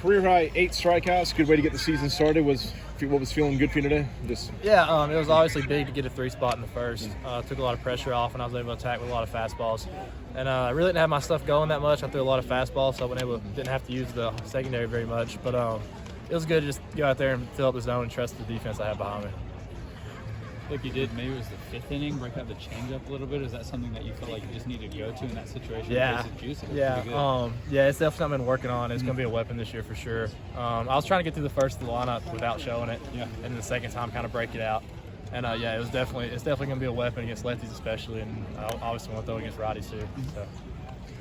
career high 8 strikeouts. Good way to get the season started. What was feeling good for you today? Yeah, it was obviously big to get a 3 spot in the first. Took a lot of pressure off, and I was able to attack with a lot of fastballs. And I really didn't have my stuff going that much. I threw a lot of fastballs, so didn't have to use the secondary very much. But it was good to just go out there and fill up the zone and trust the defense I have behind me. Like you did, maybe it was the 5th inning, break out the changeup a little bit. Is that something that you felt like you just needed to go to in that situation? Yeah, Juice, yeah, it's definitely something I've been working on. It's going to be a weapon this year for sure. I was trying to get through the first of the lineup without showing it, and then the second time kind of break it out. And it's definitely going to be a weapon against lefties especially, and I obviously want to throw against righties too. So.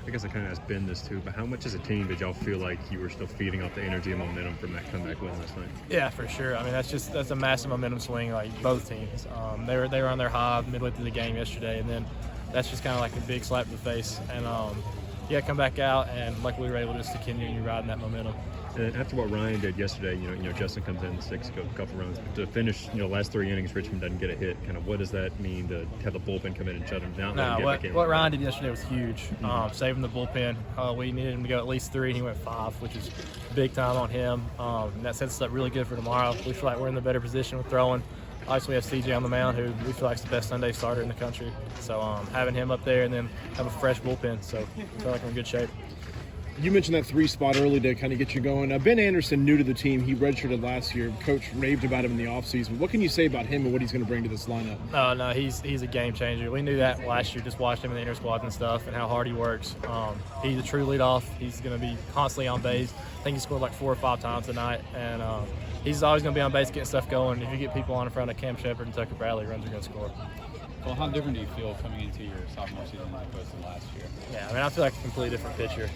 I guess I kind of asked Ben this too, but how much as a team did y'all feel like you were still feeding off the energy and momentum from that comeback win last night? Yeah, for sure. I mean, that's a massive momentum swing, like both teams. They were on their high midway through the game yesterday, and then that's just kind of like a big slap to the face. And come back out, and luckily we were able just to continue riding that momentum. And after what Ryan did yesterday, Justin comes in 6, a couple runs, but to finish, last 3 innings, Richmond doesn't get a hit. Kind of what does that mean to have the bullpen come in and shut him down? What Ryan did yesterday was huge. Saving the bullpen. We needed him to go at least 3, and he went 5, which is big time on him. And that sets us up really good for tomorrow. We feel like we're in the better position with throwing. Obviously, we have CJ on the mound, who we feel like is the best Sunday starter in the country. So having him up there and then have a fresh bullpen, so I feel like we're in good shape. You mentioned that 3 spot early to kind of get you going. Ben Anderson, new to the team, he redshirted last year. Coach raved about him in the offseason. What can you say about him and what he's going to bring to this lineup? No, he's a game changer. We knew that last year, just watched him in the inter squad and stuff, and how hard he works. He's a true leadoff. He's going to be constantly on base. I think he scored like 4 or 5 times tonight, and he's always going to be on base, getting stuff going. If you get people on in front of Cam Shepard and Tucker Bradley, runs are going to score. Well, how different do you feel coming into your sophomore season as opposed to last year? Yeah, I mean, I feel like a completely different pitcher.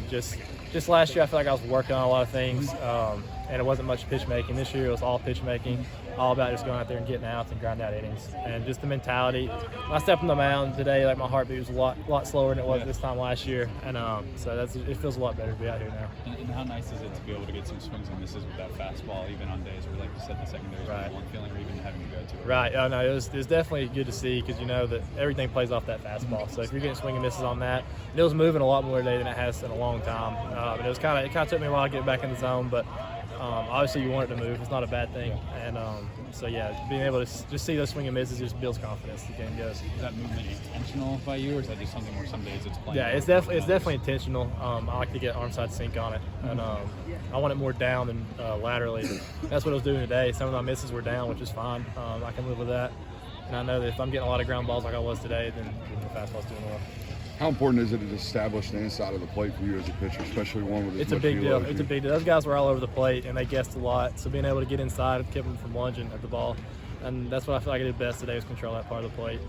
Just last year, I feel like I was working on a lot of things, and it wasn't much pitch making. This year, it was all pitch making, all about just going out there and getting outs and grinding out innings. And just the mentality. When I stepped on the mound today, like my heartbeat was a lot slower than it was this time last year, and so it feels a lot better to be out here now. And how nice is it to be able to get some swings and misses with that fastball, even on days where, like you said, the secondary is one feeling, or even having to go to it? Right. No, it was definitely good to see, because you know that everything plays off that fastball. So if you're getting swing and misses on that, and it was moving a lot more today than it has in a long time. It kind of took me a while to get back in the zone, but obviously you want it to move. It's not a bad thing. And being able to just see those swing and misses just builds confidence. The game goes. Is that movement intentional by you, or is that just something where some days it's playing? Yeah, it's definitely intentional. I like to get arm side sink on it, and I want it more down than laterally. That's what I was doing today. Some of my misses were down, which is fine. I can live with that. And I know that if I'm getting a lot of ground balls like I was today, then the fastball's doing well. How important is it to establish the inside of the plate for you as a pitcher, especially one with as much velo? It's a big deal. Those guys were all over the plate, and they guessed a lot. So being able to get inside and keep them from lunging at the ball, and that's what I feel like I did best today, was control that part of the plate.